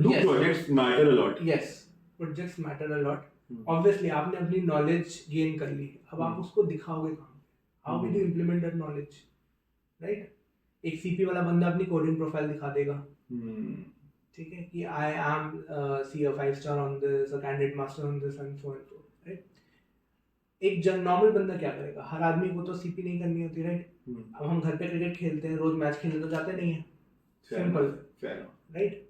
do Yes. projects matter a lot? Yes, projects matter a lot. Obviously आपने अपनी knowledge gain कर ली, अब आप उसको दिखाओगे कहाँ? How will you implement that knowledge, right? एक CP वाला बंदा अपनी coding profile दिखा देगा, ठीक है, कि I am C a 5 star on this, a candidate master on this and so and so, right? एक नॉर्मल बंदा क्या करेगा? हर आदमी को तो सीपी नहीं करनी होती, राइट. अब हम घर पे क्रिकेट खेलते हैं, रोज मैच खेलने तो जाते नहीं है, सिंपल, राइट.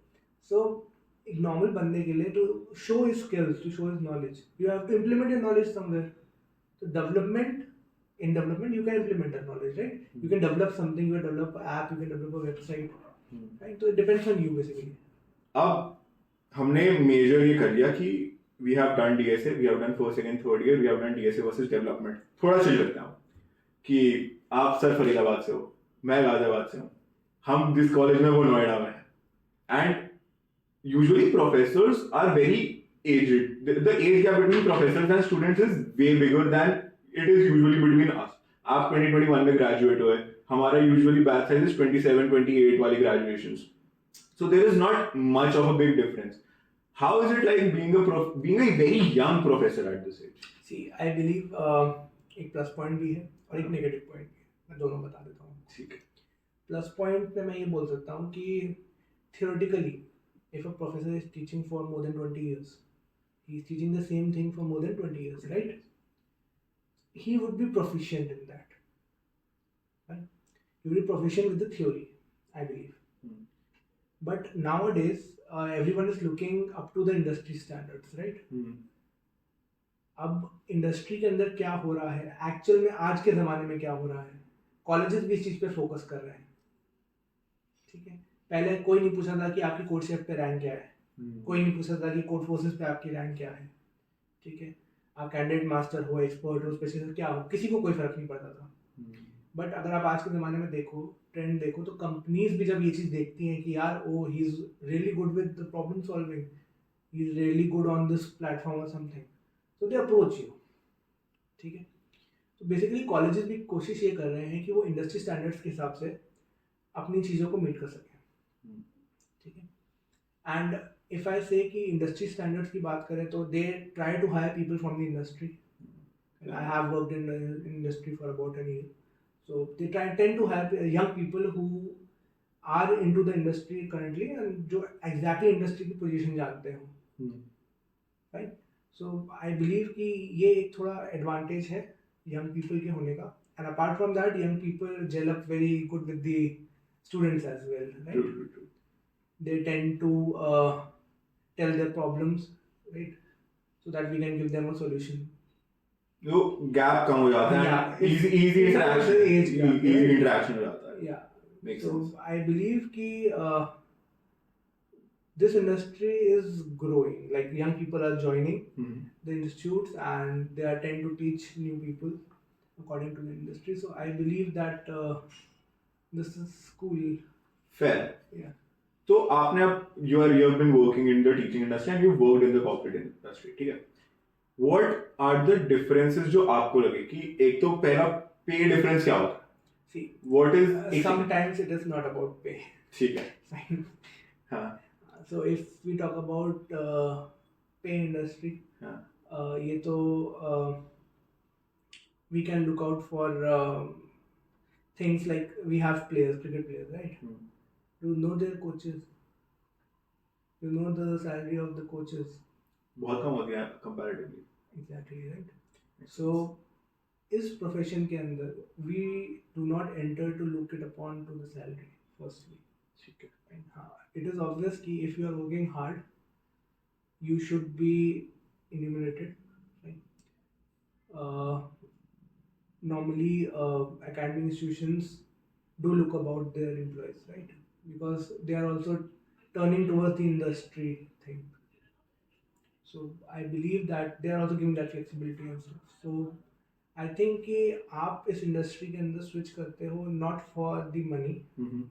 सो एक नॉर्मल बंदे के लिए to show his skills, to show his knowledge, you have to implement your knowledge somewhere. तो in development you can implement that knowledge, right. You can develop something, you can develop an app, you can develop a website, right. So it depends on you basically. अब हमने major ये कर लिया कि we have done DSA, we have done first, second, third year, we have done DSA versus development. थोड़ा chill करते हैं कि आप सर फरीदाबाद से हो, मैं गाजियाबाद से हूँ, हम जिस कॉलेज में वो नोएडा में है, and usually professors are very aged. The age gap between professors and students is way bigger than it is usually between us. आप 2021 में graduate हुए, हमारा usually batch size is 27, 28 वाली graduations. So there is not much of a big difference. How is it like being a very young professor at this age? See, I believe एक plus point भी है और एक negative point भी है, मैं दोनों बता देता हूँ. ठीक है. प्लस पॉइंट पे मैं ये बोल सकता हूँ कि theoretically if a professor is teaching for more than 20 years, he is teaching the same thing for more than 20 years, right? He would be proficient in that, right? He would be proficient with the theory, I believe. But nowadays everyone is looking up to the industry standards, right? अब industry के अंदर क्या हो रहा है, actual में आज के ज़माने में क्या हो रहा है, कॉलेजेस भी इस चीज़ पे फोकस कर रहे हैं, ठीक है. पहले कोई नहीं पूछा था कि आपकी कोड शेफ पे रैंक क्या है, कोई नहीं पूछा था कि कोड फोर्सेस पे आपकी रैंक क्या है, ठीक है. आप कैंडिडेट मास्टर हो, एक्सपर्ट हो, स्पेशलिस्ट क्या हो, किसी को कोई फर्क नहीं पड़ता था. बट अगर आप आज के ज़माने में देखो, ट्रेंड देखो, तो कंपनीज भी जब ये चीज़ देखती हैं कि यार oh he is really good with the problem solving, he is really good on this platform और something, so they approach you, ठीक है. तो बेसिकली कॉलेजेस भी कोशिश ये कर रहे हैं कि वो इंडस्ट्री स्टैंडर्ड्स के हिसाब से अपनी चीज़ों को मीट कर सकें, ठीक है. एंड इफ़ आई से कि इंडस्ट्री स्टैंडर्ड्स की बात करें तो they try to hire people from the industry. I have worked in industry for about an year, so they tend to have young people who are into the industry currently and जो exactly industry की position जानते हो, right. So I believe कि ये एक थोड़ा advantage है young people के होने का. And apart from that, young people gel up very good with the students as well, right. True. They tend to tell their problems, right, so that we can give them a solution. जो gap कम हो जाता है, Yeah, easy it's age gap, easy right? Interaction हो जाता है. Yeah. Makes So sense. I believe कि this industry is growing. Like young people are joining Hmm. the institutes and they are tend to teach new people according to the industry. So I believe that this is cool. Fair. Yeah. तो आपने अब you have been working in the teaching industry and you've worked in the corporate industry, ठीक है? What are the differences जो आपको लगे कि एक तो पहला पे डिफरेंस क्या होता है? See, What is sometimes it is not about pay. ठीक है. Fine. हाँ. So if we talk about pay industry, हाँ. ये तो we can look out for things like we have players, cricket players, right? Hmm. You know their coaches. You know the salary of the coaches. बहुत कम होती है comparatively. Exactly, right? So इस profession के अंदर we do not enter to look it upon to the salary firstly. ठीक है. And, it is obvious कि if you are working hard, you should be remunerated, right? Normally, academic institutions do look about their employees, right? Because they are also turning towards the industry thing. So I believe that they are also giving that flexibility and stuff. So I think कि आप इस industry के अंदर switch करते हो not for the money. Mm-hmm.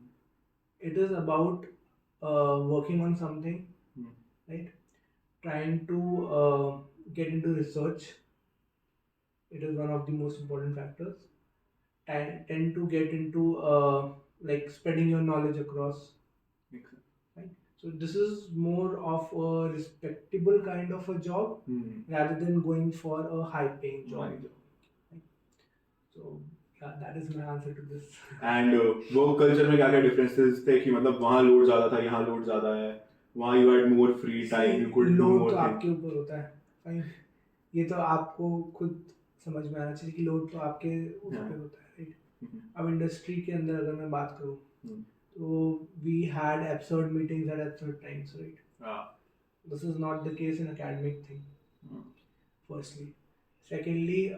It is about working on something, right? Trying to get into research. It is one of the most important factors. Tend to get into like spreading your knowledge across. Makes sense. Right? So this is more of a respectable kind of a job rather than going for a high-paying job. Right. Right? So yeah, that is my answer to this. And work culture में क्या क्या differences थे कि मतलब वहाँ load ज़्यादा था, यहाँ load ज़्यादा है, वहाँ you had more free time, you could do load more तो things. आपके ऊपर होता है. Fine. ये तो आपको खुद समझ में आना चाहिए कि लोड तो आपके ऊपर होता है, राइट? अब इंडस्ट्री के अंदर अगर मैं बात करूँ तो we had absurd meetings at absurd times, right? This is not the case in academic thing. Firstly, secondly,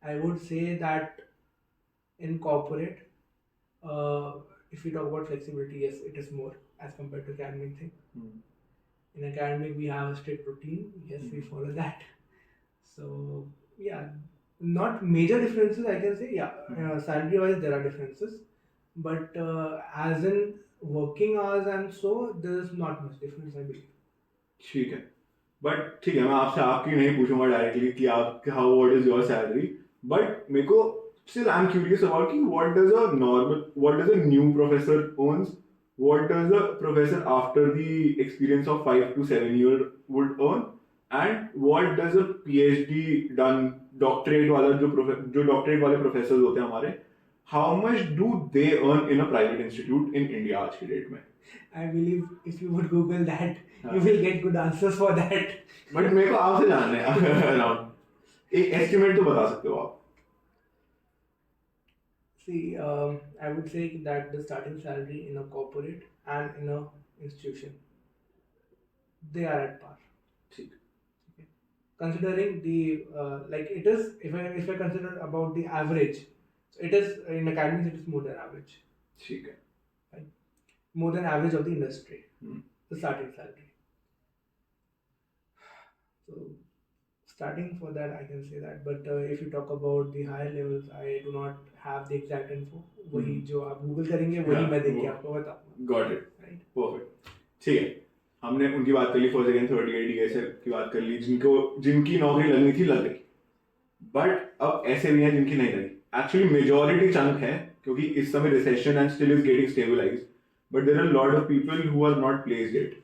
I would say that in corporate, if we talk about flexibility, yes, it is more as compared to academic thing. In academic, we have a strict routine. Yes, we follow that. So yeah, not major differences, I can say. Yeah, salary wise there are differences, but as in working hours and so there is not much difference, I believe. ठीक है. But ठीक है, मैं आपसे आपकी नहीं पूछूंगा directly कि आप how what is your salary. But मेरे को still I'm curious about कि what does a new professor earns? What does a professor after the experience of 5 to 7 years would earn? And what does a PhD done doctorate वाला जो doctorate वाले professors होते हैं हमारे, how much do they earn in a private institute in India आज की date में? I believe if you would Google that, you will get good answers for that. But मेरे को आपसे जानना है around एक estimate तो बता सकते हो आप? See, I would say that the starting salary in a corporate and in a institution, they are at par. ठीक. Considering the like it is, if I consider about the average, so it is in academics it is more than average. ठीक है. Right? More than average of the industry. The starting salary. So starting for that I can say that, but if you talk about the higher levels, I do not have the exact info. वही जो आप Google करेंगे वही मैं देख के आपको बताऊंगा. Got it. Right? Perfect. ठीक है. हमने उनकी बात कर ली, first second third year DSA की बात कर ली, जिनकी नौकरी लगनी थी लग गई. बट अब ऐसे भी हैं जिनकी नहीं लगी. एक्चुअली मेजॉरिटी चंक है क्योंकि इस समय recession and still is getting stabilised, but there are lot of people who are not placed it.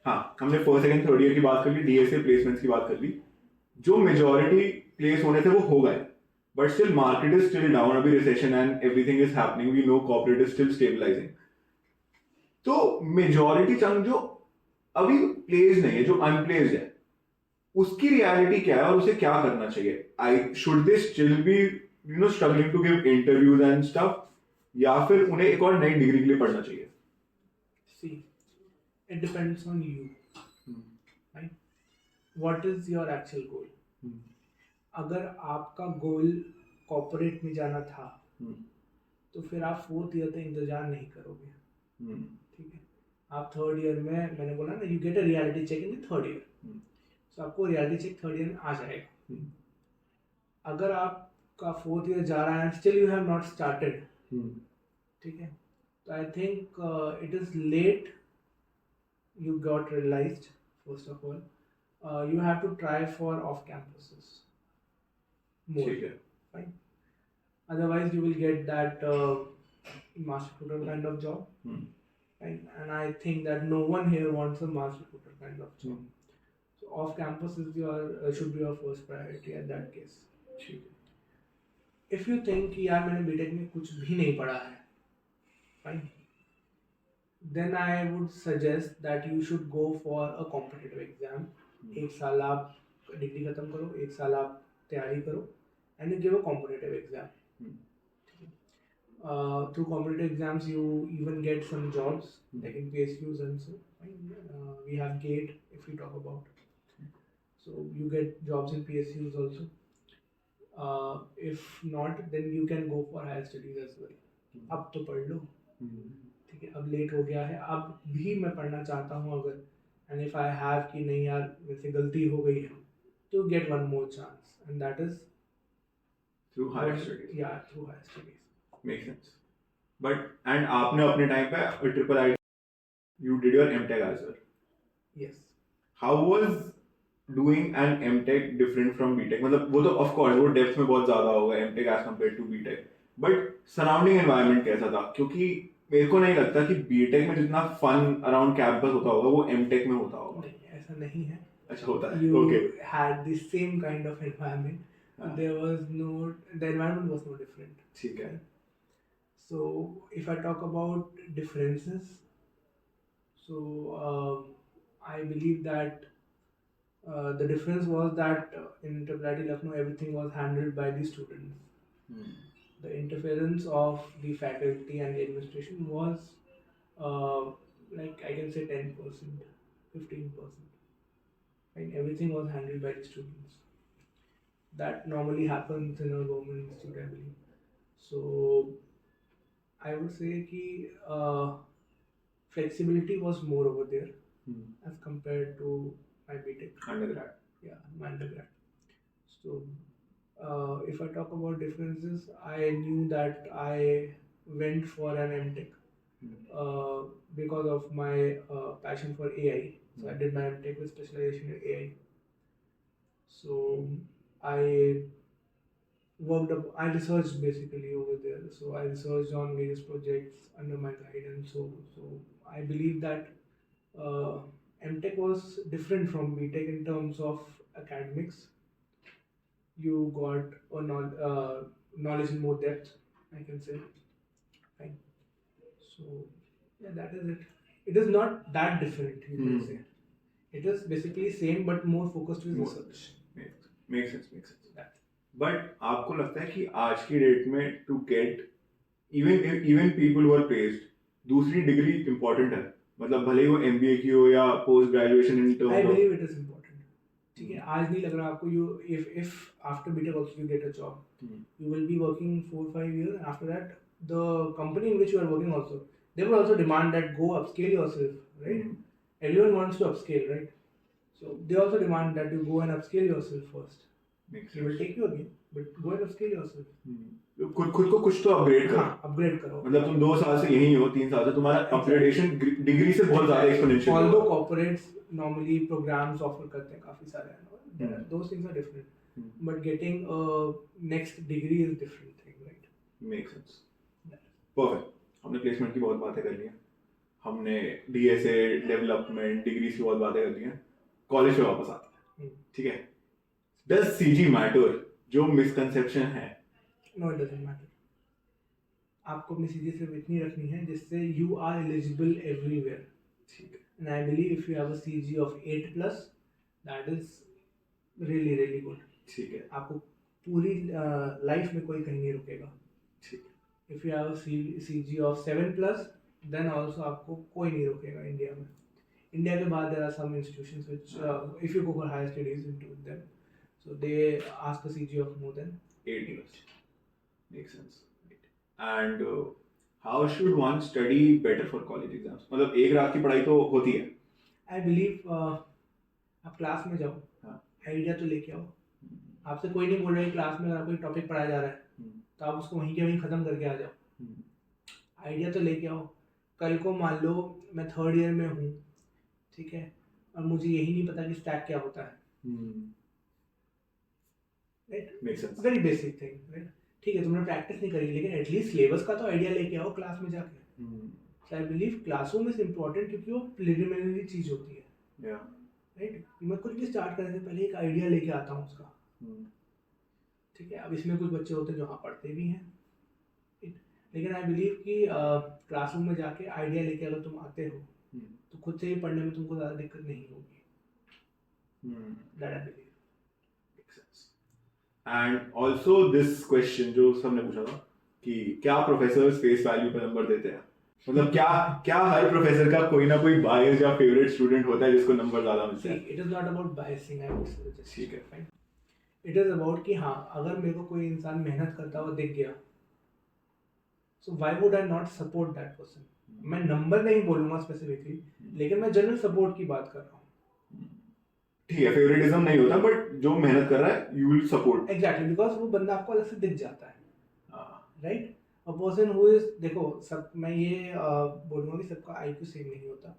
हाँ, हमने फर्स्ट सेकंड थर्ड ईयर की बात कर ली, डीएसए प्लेसमेंट्स की बात कर ली. जो मेजॉरिटी प्लेस होने थे वो हो गए, but still market is still down. अभी recession and everything is happening, we know corporate is still stabilising. तो मेजॉरिटी चंक जो अभी प्लेस नहीं है, जो अनप्लेस्ड है, उसकी रियलिटी क्या है और उसे क्या करना चाहिए? Should they still be struggling to give interviews and stuff, या फिर उन्हें एक और नई डिग्री के लिए पढ़ना चाहिए? See, it depends on you. Right? What is your actual goal? अगर आपका गोल कॉर्पोरेट में जाना था हम्म, तो फिर आप 4th ईयर तक इंतजार नहीं करोगे, हम्म, ठीक है। आप 3rd ईयर में, मैंने बोला ना, you get a reality check in the 3rd year, hmm, so आपको रियलिटी चेक 3rd ईयर में आ जाएगा। हम्म, अगर आपका 4th ईयर जा रहा है still you have not started, hmm, ठीक है, तो I think it is late, you got realized. First of all, you have to try for off campuses more, ठीक है, fine. Otherwise you will get that master tutor kind of job, hmm, fine. And I think that no one here wants a master tutor kind of job. Hmm, So off campus is your should be your first priority at that case. ठीक है, If you think कि यार मैंने BTech में कुछ भी नहीं पढ़ा है, fine, then I would suggest that you should go for a competitive exam. एक साल आप डिग्री खत्म करो, एक साल आप तैयारी करो, and you give a competitive exam. Through competitive exams you even get some jobs like in PSUs and so. We have GATE if we talk about. So you get jobs in PSUs also. If not, then you can go for higher studies as well. अब तो पढ़ लो, ठीक है, अब late हो गया है, अब भी मैं पढ़ना चाहता हूँ अगर, एंड इफ आई हैव कि नहीं यार वैसे गलती हो गई है, तो get one more chance and that is through higher studies, या through higher studies. Make sense. But and आपने अपने टाइम पे triple I, you did your MTech as well, yes. How was doing an MTech different from BTech? मतलब वो तो of course वो depth में बहुत ज्यादा होगा MTech as compared to BTech, but surrounding environment कैसा था? क्योंकि मेरे को नहीं लगता कि बीटेक में जितना फन अराउंड कैंपस होता होगा वो एमटेक में होता होगा। नहीं, ऐसा नहीं है। अच्छा, होता है, You okay. had the same kind of environment. हाँ। There was no, the environment was no different. ठीक है। So if I talk about differences, so I believe that the difference was that in IIIT Lucknow everything was handled by the students. The interference of the faculty and the administration was like I can say 10%, 15%. And everything was handled by the students. That normally happens in a government institute, I believe. So I would say that flexibility was more over there as compared to my BTech. Undergrad. Yeah, my undergrad. So if I talk about differences, I knew that I went for an MTech because of my passion for AI. So I did my MTech with specialization in AI. So I I researched basically over there. So I researched on various projects under my guidance. So I believe that MTech was different from BTech in terms of academics. You got a knowledge in more depth, I can say. Fine. So yeah, that is it. It is not that different, you can say. It is basically same but more focused with research. Make sense, make sense. That. But आपको लगता है कि आज की date में to get even people who are placed दूसरी degree important है? मतलब भले ही वो एमबीए की हो या post graduation in terms I of, believe it is important. ठीक है, आज नहीं लग रहा आपको, you if after BTech also you get a job, you will be working 4-5 years, and after that the company in which you are working also, they will also demand that go upscale yourself, right? Everyone wants to upscale, right? So they also demand that you go and upscale yourself first. They will take you again, but go and upscale yourself. खुद को कुछ तो upgrade करो। हाँ, upgrade करो। मतलब तुम 2 साल से यहीं हो, 3 साल से, तुम्हारा अपग्रेडेशन डिग्री से बहुत ज्यादा एक्सपोनेंशियल है। Although corporates normally programs offer करते हैं काफी सारे, those things are different. But getting a next degree is different thing, right? Makes sense. Perfect. हमने प्लेसमेंट की बहुत बातें कर ली हैं, हमने डीएसए डेवलपमेंट डिग्रीज की बहुत बातें कर ली हैं, कॉलेज पे वापस आते हैं, ठीक है? Does CG matter? जो मिसकंसेप्शन है। No, it doesn't matter. आपको अपनी सीजी सिर्फ इतनी रखनी है जिससे you are eligible everywhere. ठीक है। And I believe if you have a CG of 8+, that is really really good. ठीक है। आपको पूरी लाइफ में कोई कहीं नहीं रुकेगा। ठीक है। If you have a CG of 7+, then also आपको कोई नहीं रोकेगा इंडिया में। इंडिया के बाद there are some institutions which if you go for higher studies into them, So they ask a CG of more than 8 years. Makes sense. And how should one study better for college exams? मतलब एक रात की पढ़ाई तो होती है. I believe आप class में जाओ, हाँ. आइडिया तो लेके आओ. आपसे कोई नहीं बोल रहा है क्लास में अगर कोई टॉपिक पढ़ाया जा रहा है तो आप उसको वहीं के वहीं ख़त्म करके आ जाओ. आइडिया तो लेके आओ. कल को मान लो मैं 3rd ईयर में हूँ, ठीक है, और मुझे यही नहीं पता कि स्टैक क्या होता है. Right, Makes sense. Very basic thing. Right, ठीक है, तुमने प्रैक्टिस नहीं करी लेकिन एटलीस्ट सिलेबस का तो आइडिया लेके आओ क्लास में जाके. So I believe classroom is important क्योंकि वो प्रिलिमिनरी चीज़ होती है. Yeah. राइट, मैं कुछ भी स्टार्ट करने से पहले एक आइडिया लेके आता हूँ उसका. ठीक है, अब इसमें कुछ बच्चे होते हैं जो हाँ पढ़ते भी हैं, लेकिन आई बिलीव कि क्लासरूम में जाके आइडिया लेके अगर तुम आते हो तो खुद से ही पढ़ने में तुमको ज़्यादा दिक्कत नहीं होगी. That I believe. Makes sense. And also this question जो सबने पूछा था कि क्या प्रोफेसर्स फेस वैल्यू पे नंबर देते हैं? मतलब क्या हर प्रोफेसर का कोई ना कोई बायस या फेवरेट स्टूडेंट होता है जिसको नंबर ज्यादा मिलते हैं? It is not about biasing, I would से. ठीक है, फाइन. इट इज अबाउट कि हाँ अगर मेरे को कोई इंसान मेहनत करता हुआ दिख गया, so why would I not support that person. मैं नंबर नहीं बोलूंगा स्पेसिफिकली, लेकिन मैं जनरल सपोर्ट की बात कर रहा हूँ. ठीक है, फेवरेटिज्म नहीं होता, बट जो मेहनत कर रहा है you will support. Exactly, because वो बंदा आपको अलग से दिख जाता है. Right, a person who is, देखो सब मैं ये बोलूँगा कि सबका IQ सेम नहीं होता.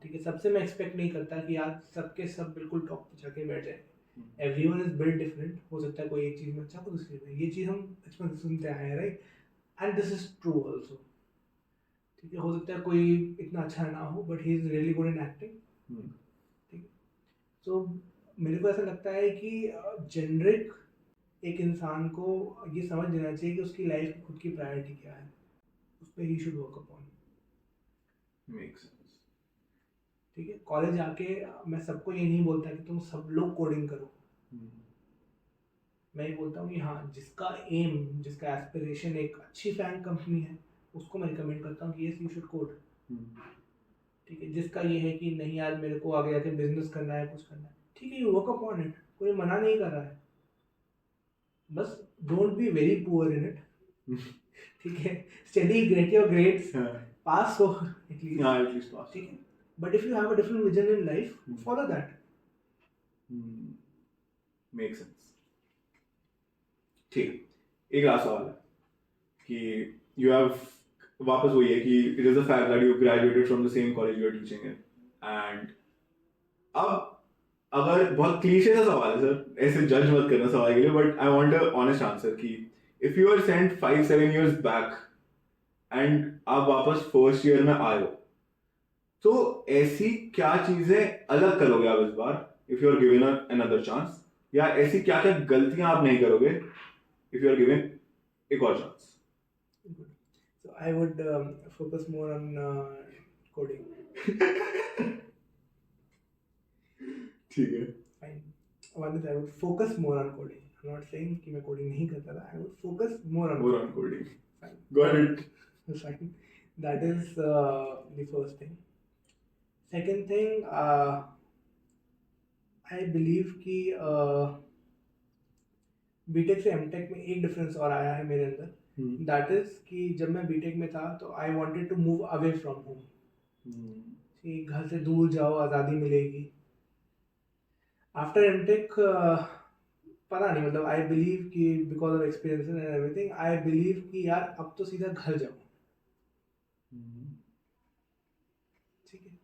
ठीक है, सबसे मैं एक्सपेक्ट नहीं करता कि आज सबके सब बिल्कुल टॉप पे जाके बैठ जाए. Everyone is build different. हो सकता है कोई एक चीज़ में अच्छा, कोई दूसरी में. ये चीज़ हम बचपन से सुनते आए हैं. Right, and this is true also. ठीक है, हो सकता है कोई इतना अच्छा ना हो but he is really good in acting. ठीक है, सो मेरे को ऐसा लगता है कि जेनरिक एक इंसान को ये समझ लेना चाहिए कि उसकी लाइफ की खुद की प्रायोरिटी क्या है, उस पर he should work upon. Make sense. ठीक है, कॉलेज आके मैं सबको ये नहीं बोलता कि तुम सब लोग कोडिंग करो. मैं ये बोलता हूँ कि हाँ जिसका एम, जिसका एस्पिरेशन एक अच्छी फैंग कंपनी है उसको मैं रिकमेंड करता हूँ कि येस यू शुड कोड. ठीक है, जिसका ये है कि नहीं यार मेरे को आगे जाके बिजनेस करना है, कुछ करना है, ठीक है, यू वर्क अपॉन इट. कोई मना नहीं कर रहा है, बस don't be very poor in it. ठीक है, स्टडी, गेट योर ग्रेड्स, पास हो एटलीस्ट पास. ठीक है, but if you have a different vision in life, follow that. Make sense. ठीक है, एक लास्ट सवाल है कि यू हैव, वापस वही है कि it is a fact that you graduated from the same college you are teaching in. And अब अगर बहुत क्लीशे सा सवाल है सर, ऐसे जज मत करना सवाल के लिए, but I want a honest answer कि if you are sent 5-7 years back and आप वापस फर्स्ट ईयर में आए हो, तो ऐसी क्या चीजें अलग करोगे आप इस बार if you are given another chance, या ऐसी क्या क्या गलतियां आप नहीं करोगे इफ यू आर गिवन एक और chance? So I would focus more on coding. ठीक है, Fine. One is I would focus more on coding. I'm not saying कि मैं coding नहीं करता था. I would focus more on coding. Fine. Got it. Fine. That is the first thing. Second thing, I believe कि BTech से MTech में एक difference और आया है मेरे अंदर. दैट इज कि जब मैं बीटेक में था तो I wanted to move away from home. कि घर से दूर जाओ, आज़ादी मिलेगी. आफ्टर एमटेक पता नहीं, मतलब आई बिलीव कि because of experience and everything, I believe कि यार अब तो सीधा घर जाओ. ठीक है,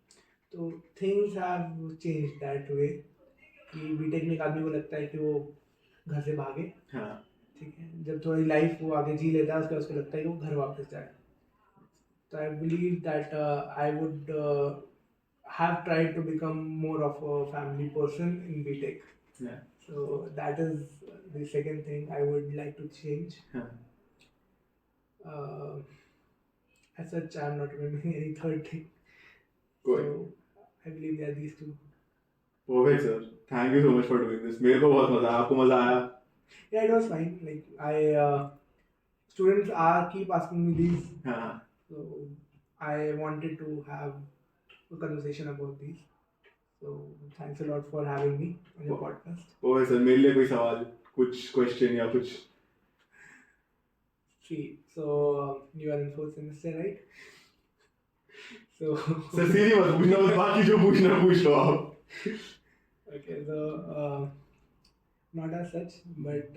तो things have change that way कि बीटेक में एक आदमी को लगता है कि वो घर से भागे. हाँ. ठीक है, जब थोड़ी लाइफ वो आगे जी लेता है उसके बाद उसको लगता है कि वो घर वापस जाए. तो I believe that I would have tried to become more of a family person in BTech. So that is the second thing I would like to change. As such, I'm not remembering any third thing. Good. So I believe there are these two. Perfect, sir. Thank you so much for doing this. मेरे को बहुत मजा आया. आपको मजा आया? Yeah, it was fine. Like students keep asking me these. So I wanted to have a conversation about these. So thanks a lot for having me on your podcast. Oh sir मेरे लिए कोई सवाल कुछ question या कुछ See, so you are in 4th semester, right? So sir सीधी मत पूछना बस बाकी जो पूछना है पूछ लो आप okay, so not as such, but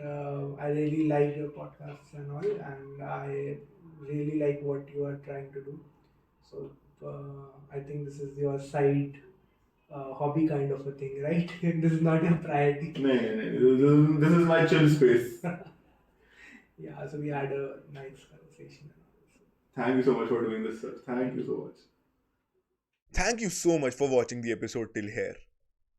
I really like your podcasts and all, and I really like what you are trying to do. So I think this is your side hobby kind of a thing, right? This is not your priority. नहीं this is my chill space Yeah, so we had a nice conversation and all. So. thank you so much for doing this sir thank you so much Thank you so much for watching the episode till here.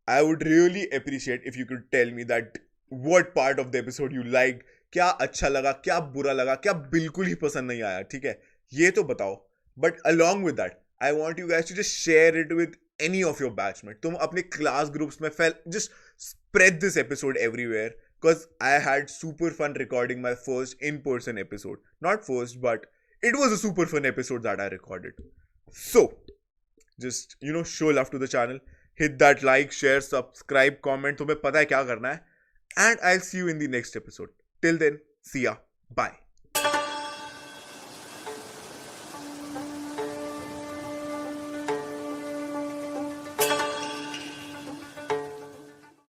I would really appreciate if you could tell me that what part of the episode you liked, क्या अच्छा लगा, क्या बुरा लगा, क्या बिल्कुल ही पसंद नहीं आया, ठीक है? ये तो बताओ. But along with that, I want you guys to just share it with any of your batchmates. तुम अपने class groups में just spread this episode everywhere because I had super fun recording my first in-person episode. Not first, but it was a super fun episode that I recorded. So, just show love to the channel, hit that like, share, subscribe, comment, तुम्हें पता है क्या करना है, and I'll see you in the next episode. Till then, see ya, bye.